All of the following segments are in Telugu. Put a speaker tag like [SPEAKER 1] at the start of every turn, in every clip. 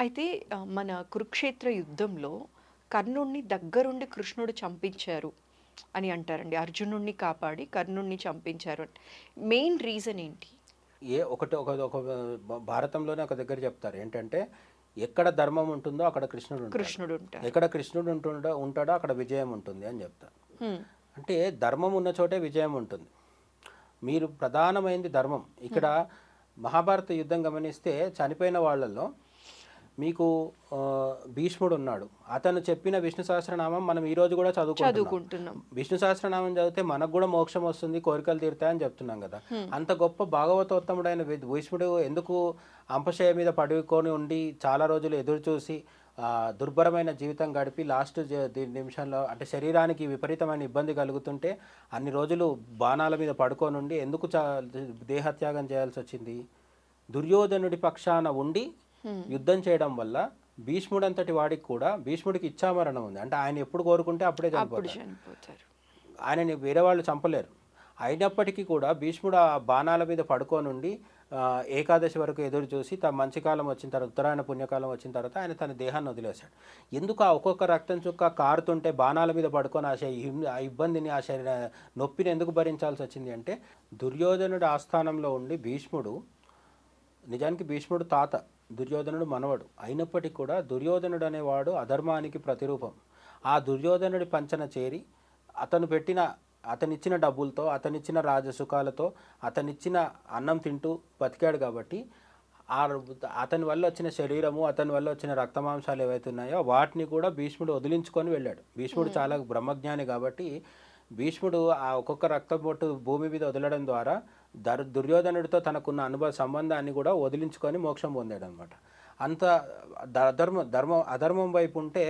[SPEAKER 1] అయితే మన కురుక్షేత్ర యుద్ధంలో కర్ణుడిని దగ్గరుండి కృష్ణుడు చంపించారు అని అంటారండి. అర్జునుడిని కాపాడి కర్ణుడిని చంపించారు అని. మెయిన్ రీజన్ ఏంటి?
[SPEAKER 2] ఏ ఒకటి ఒక ఒక భారతంలోనే ఒక దగ్గర చెప్తారు ఏంటంటే, ఎక్కడ ధర్మం ఉంటుందో అక్కడ కృష్ణుడు ఉంటాడు,
[SPEAKER 1] కృష్ణుడు ఉంటారు.
[SPEAKER 2] ఎక్కడ కృష్ణుడు ఉంటాడో అక్కడ విజయం ఉంటుంది అని చెప్తారు.
[SPEAKER 1] హ్మ్.
[SPEAKER 2] అంటే ధర్మం ఉన్న చోటే విజయం ఉంటుంది. మీరు ప్రధానమైనది ధర్మం. ఇక్కడ మహాభారత యుద్ధం గమనిస్తే చనిపోయిన వాళ్ళల్లో మీకు భీష్ముడు ఉన్నాడు. అతను చెప్పిన విష్ణు సహస్రనామం మనం ఈరోజు కూడా చదువుకుంటున్నాం.
[SPEAKER 1] చదువుకుంటున్నాం.
[SPEAKER 2] విష్ణు సహస్రనామం చదివితే మనకు కూడా మోక్షం వస్తుంది, కోరికలు తీరుతాయని చెప్తున్నాం కదా. అంత గొప్ప భాగవతోత్తముడైన భీష్ముడు ఎందుకు అంపశయ మీద పడుకొని ఉండి చాలా రోజులు ఎదురు చూసి దుర్భరమైన జీవితం గడిపి లాస్ట్ నిమిషంలో అంటే శరీరానికి విపరీతమైన ఇబ్బంది కలుగుతుంటే అన్ని రోజులు బాణాల మీద పడుకొని ఉండి ఎందుకు దేహత్యాగం చేయాల్సి వచ్చింది? దుర్యోధనుడి పక్షాన ఉండి యుద్ధం చేయడం వల్ల భీష్ముడంతటి వాడికి కూడా భీష్ముడికి ఇచ్చామరణం ఉంది. అంటే ఆయన ఎప్పుడు కోరుకుంటే అప్పుడే చనిపోతారు. ఆయనని వేరే వాళ్ళు చంపలేరు. అయినప్పటికీ కూడా భీష్ముడు ఆ బాణాల మీద పడుకోనుండి ఏకాదశి వరకు ఎదురు చూసి తన మంచి కాలం వచ్చిన తర్వాత, ఉత్తరాయణ పుణ్యకాలం వచ్చిన తర్వాత ఆయన తన దేహాన్ని వదిలేశాడు. ఎందుకు ఆ ఒక్కొక్క రక్తం చుక్క కారుతుంటే బాణాల మీద పడుకొని ఆ ఇబ్బందిని, ఆ శరీర నొప్పిని ఎందుకు భరించాల్సి వచ్చింది అంటే, దుర్యోధనుడి ఆస్థానంలో ఉండి భీష్ముడు, నిజానికి భీష్ముడు తాత, దుర్యోధనుడు మనవడు, అయినప్పటికీ కూడా దుర్యోధనుడు అనేవాడు అధర్మానికి ప్రతిరూపం. ఆ దుర్యోధనుడి పంచన చేరి అతనిచ్చిన డబ్బులతో, అతనిచ్చిన రాజసుఖాలతో, అతనిచ్చిన అన్నం తింటూ బతికాడు కాబట్టి అతని వల్ల వచ్చిన శరీరము, అతని వల్ల వచ్చిన రక్తమాంసాలు ఏవైతే ఉన్నాయో వాటిని కూడా భీష్ముడు వదిలించుకొని వెళ్ళాడు. భీష్ముడు చాలా బ్రహ్మజ్ఞాని కాబట్టి భీష్ముడు ఆ ఒక్కొక్క రక్తం బొట్టు భూమి మీద వదలడం ద్వారా దుర్యోధనుడితో తనకున్న అనుభవ సంబంధాన్ని కూడా వదిలించుకొని మోక్షం పొందాడు అనమాట. అంత అధర్మం వైపు ఉంటే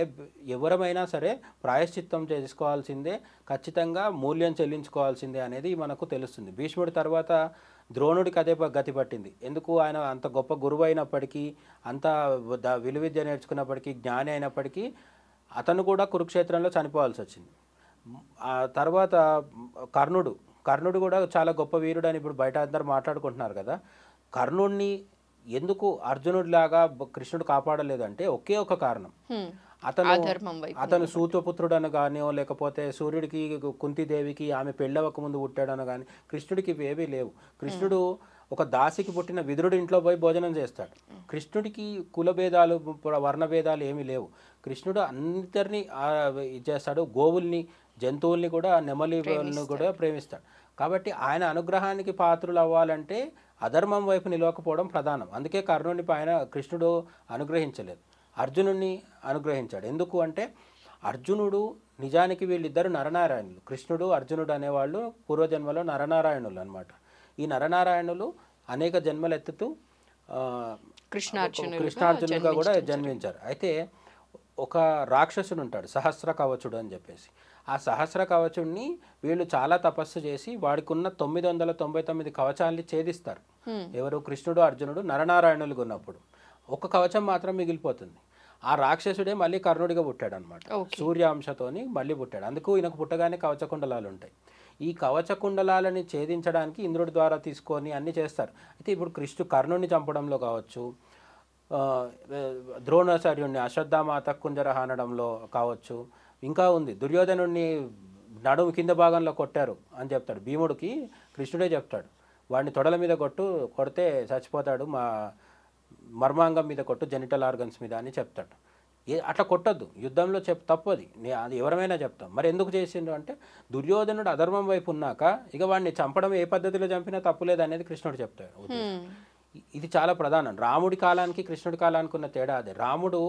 [SPEAKER 2] ఎవరమైనా సరే ప్రాయశ్చిత్తం చేసుకోవాల్సిందే, ఖచ్చితంగా మూల్యం చెల్లించుకోవాల్సిందే అనేది మనకు తెలుస్తుంది. భీష్ముడి తర్వాత ద్రోణుడికి అదే గతి పట్టింది. ఎందుకు? ఆయన అంత గొప్ప గురువు అయినప్పటికీ, అంత విలువిద్య నేర్చుకున్నప్పటికీ, జ్ఞాని అయినప్పటికీ అతను కూడా కురుక్షేత్రంలో చనిపోవాల్సి వచ్చింది. ఆ తర్వాత కర్ణుడు కూడా చాలా గొప్ప వీరుడు అని ఇప్పుడు బయట అందరూ మాట్లాడుకుంటున్నారు కదా. కర్ణుడిని ఎందుకు అర్జునుడిలాగా కృష్ణుడు కాపాడలేదంటే ఒకే ఒక కారణం, అతను సూతపుత్రుడను కానీ, లేకపోతే సూర్యుడికి, కుంతిదేవికి ఆమె పెళ్ళవక ముందు పుట్టాడను కానీ, కృష్ణుడికి ఇవేవీ లేవు. కృష్ణుడు ఒక దాసికి పుట్టిన విదురుడి ఇంట్లో పోయి భోజనం చేస్తాడు. కృష్ణుడికి కులభేదాలు, వర్ణభేదాలు ఏమీ లేవు. కృష్ణుడు అందరినీ చేస్తాడు. గోవుల్ని, జంతువుల్ని కూడా, నెమలిని కూడా ప్రేమిస్తాడు. కాబట్టి ఆయన అనుగ్రహానికి పాత్రులు అవ్వాలంటే అధర్మం వైపు నిలవకపోవడం ప్రధానం. అందుకే కర్ణుని పైన కృష్ణుడు అనుగ్రహించలేదు, అర్జునుడిని అనుగ్రహించాడు. ఎందుకు అంటే అర్జునుడు నిజానికి వీళ్ళిద్దరు నరనారాయణులు. కృష్ణుడు, అర్జునుడు అనేవాళ్ళు పూర్వజన్మలో నరనారాయణులు అనమాట. ఈ నరనారాయణులు అనేక జన్మలు ఎత్తుతూ కృష్ణార్జునులుగా కూడా జన్మించారు. అయితే ఒక రాక్షసుడు ఉంటాడు, సహస్ర కవచుడు అని చెప్పేసి. ఆ సహస్ర కవచుడిని వీళ్ళు చాలా తపస్సు చేసి వాడికి ఉన్న 999 కవచాల్ని ఛేదిస్తారు. ఎవరు? కృష్ణుడు, అర్జునుడు నరనారాయణులుగా ఉన్నప్పుడు ఒక కవచం మాత్రం మిగిలిపోతుంది. ఆ రాక్షసుడే మళ్ళీ కర్ణుడిగా పుట్టాడు అనమాట. సూర్యాంశతోని మళ్ళీ పుట్టాడు. అందుకు ఈయనకు పుట్టగానే కవచకుండలాలు ఉంటాయి. ఈ కవచకుండలాలని ఛేదించడానికి ఇంద్రుడి ద్వారా తీసుకొని అన్నీ చేస్తారు. అయితే ఇప్పుడు కర్ణుడిని చంపడంలో కావచ్చు, ద్రోణాచార్యుడిని అశ్వత్థామాత కుంజరహ అనడంలో కావచ్చు, ఇంకా ఉంది దుర్యోధనుడిని నడుము కింద భాగంలో కొట్టారు అని చెప్తాడు. భీముడికి కృష్ణుడే చెప్తాడు, వాడిని తొడల మీద కొడితే చచ్చిపోతాడు, మా మర్మాంగం మీద కొట్టు, జెనిటల్ ఆర్గన్స్ మీద అని చెప్తాడు. అట్లా కొట్టద్దు, యుద్ధంలో తప్పది, అది ఎవరమైనా చెప్తాం. మరి ఎందుకు చేసిండు అంటే, దుర్యోధనుడు అధర్మం వైపు ఉన్నాక ఇక వాడిని చంపడం ఏ పద్ధతిలో చంపినా తప్పులేదు అనేది కృష్ణుడు చెప్తాడు. ఇది చాలా ప్రధానం. రాముడి కాలానికి కృష్ణుడి కాలానికి ఉన్న తేడా అదే. రాముడు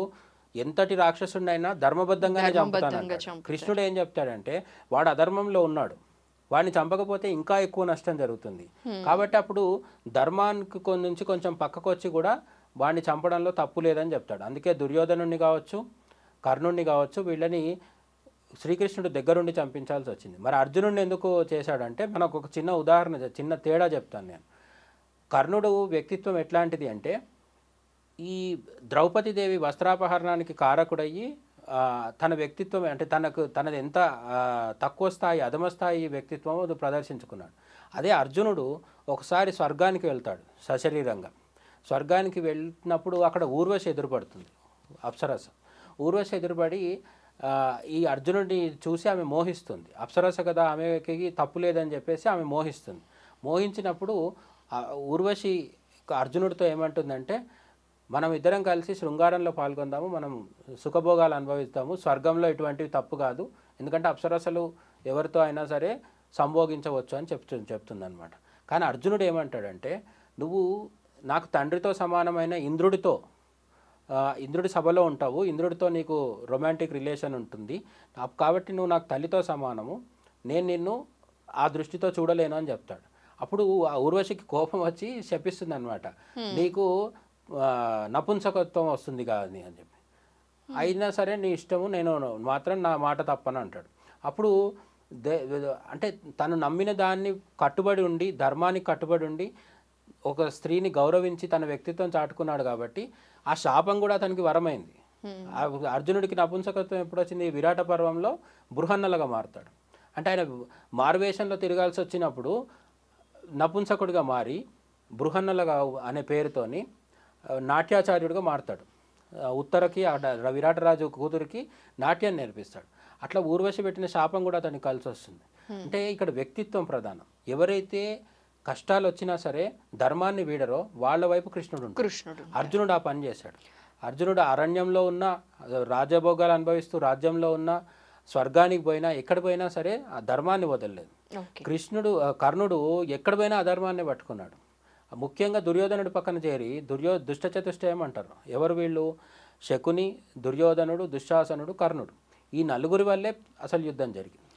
[SPEAKER 2] ఎంతటి రాక్షసుడినైనా ధర్మబద్ధంగానే చంపుతాను. కృష్ణుడు ఏం చెప్తాడంటే, వాడు అధర్మంలో ఉన్నాడు, వాడిని చంపకపోతే ఇంకా ఎక్కువ నష్టం జరుగుతుంది. కాబట్టి అప్పుడు ధర్మానికి నుంచి కొంచెం పక్కకు వచ్చి కూడా వాడిని చంపడంలో తప్పు లేదని చెప్తాడు. అందుకే దుర్యోధనుడిని కావచ్చు, కర్ణుడిని కావచ్చు, వీళ్ళని శ్రీకృష్ణుడు దగ్గరుండి చంపించాల్సి వచ్చింది. మరి అర్జునుడిని ఎందుకు చేశాడంటే, మనకు ఒక చిన్న ఉదాహరణ, చిన్న తేడా చెప్తాను నేను. కర్ణుడు వ్యక్తిత్వం ఎట్లాంటిది అంటే, ఈ ద్రౌపదీదేవి వస్త్రాపహరణానికి కారకుడయ్యి తన వ్యక్తిత్వం అంటే తనది ఎంత తక్కువ స్థాయి, అధమ స్థాయి వ్యక్తిత్వం ప్రదర్శించుకున్నాడు. అదే అర్జునుడు ఒకసారి స్వర్గానికి వెళ్తాడు సశరీరంగా. స్వర్గానికి వెళ్ళినప్పుడు అక్కడ ఊర్వశి ఎదురుపడుతుంది, అప్సరస. ఊర్వశి ఎదురుపడి ఈ అర్జునుడిని చూసి ఆమె మోహిస్తుంది. అప్సరస కదా, ఆమెకి తప్పు లేదని చెప్పేసి ఆమె మోహిస్తుంది. మోహించినప్పుడు ఊర్వశి అర్జునుడితో ఏమంటుందంటే, మనం ఇద్దరం కలిసి శృంగారంలో పాల్గొందాము, మనం సుఖభోగాలు అనుభవిస్తాము, స్వర్గంలో ఇటువంటివి తప్పు కాదు, ఎందుకంటే అప్సరసలు ఎవరితో అయినా సరే సంభోగించవచ్చు అని చెప్తుందన్నమాట. కానీ అర్జునుడు ఏమంటాడంటే, నువ్వు నాకు తండ్రితో సమానమైన ఇంద్రుడి సభలో ఉంటావు, ఇంద్రుడితో నీకు రొమాంటిక్ రిలేషన్ ఉంటుంది, కాబట్టి నువ్వు నాకు తల్లితో సమానము, నేను నిన్ను ఆ దృష్టితో చూడలేను అని చెప్తాడు. అప్పుడు ఆ ఊర్వశికి కోపం వచ్చి శపిస్తుంది అనమాట, నీకు నపుంసకత్వం వస్తుంది కాదని అని చెప్పి. అయినా సరే నీ ఇష్టము, నేను మాత్రం నా మాట తప్పను అంటాడు. అప్పుడు అంటే తను నమ్మిన దాన్ని కట్టుబడి ఉండి, ధర్మానికి కట్టుబడి ఉండి ఒక స్త్రీని గౌరవించి తన వ్యక్తిత్వం చాటుకున్నాడు కాబట్టి ఆ శాపం కూడా అతనికి వరమైంది. అర్జునుడికి నపుంసకత్వం ఎప్పుడు వచ్చింది? విరాట పర్వంలో బృహన్నలుగా మారుతాడు. అంటే ఆయన మారువేషంలో తిరగాల్సి వచ్చినప్పుడు నపుంసకుడిగా మారి బృహన్నలుగా అనే పేరుతోని నాట్యాచార్యుడిగా మారుతాడు. ఉత్తరకి విరాటరాజు కూతురికి నాట్యం నేర్పిస్తాడు. అట్లా ఊర్వశి పెట్టిన శాపం కూడా అతనికి కలిసి వస్తుంది. అంటే ఇక్కడ వ్యక్తిత్వం ప్రధానం. ఎవరైతే కష్టాలు వచ్చినా సరే ధర్మాన్ని వీడరో వాళ్ళ వైపు కృష్ణుడు. అర్జునుడు ఆ పని చేశాడు. అర్జునుడు అరణ్యంలో ఉన్న, రాజభోగాలు అనుభవిస్తూ రాజ్యంలో ఉన్న, స్వర్గానికి పోయినా ఎక్కడ పోయినా సరే ఆ ధర్మాన్ని వదలలేదు. కర్ణుడు ఎక్కడ పోయినా అధర్మాన్ని పట్టుకున్నాడు. ముఖ్యంగా దుర్యోధనుడి పక్కన చేరి దుష్ట చతుష్టయం అంటారు. ఎవరు వీళ్ళు? శకుని, దుర్యోధనుడు, దుశ్శాసనుడు, కర్ణుడు. ఈ నలుగురి వల్లే అసలు యుద్ధం జరిగింది.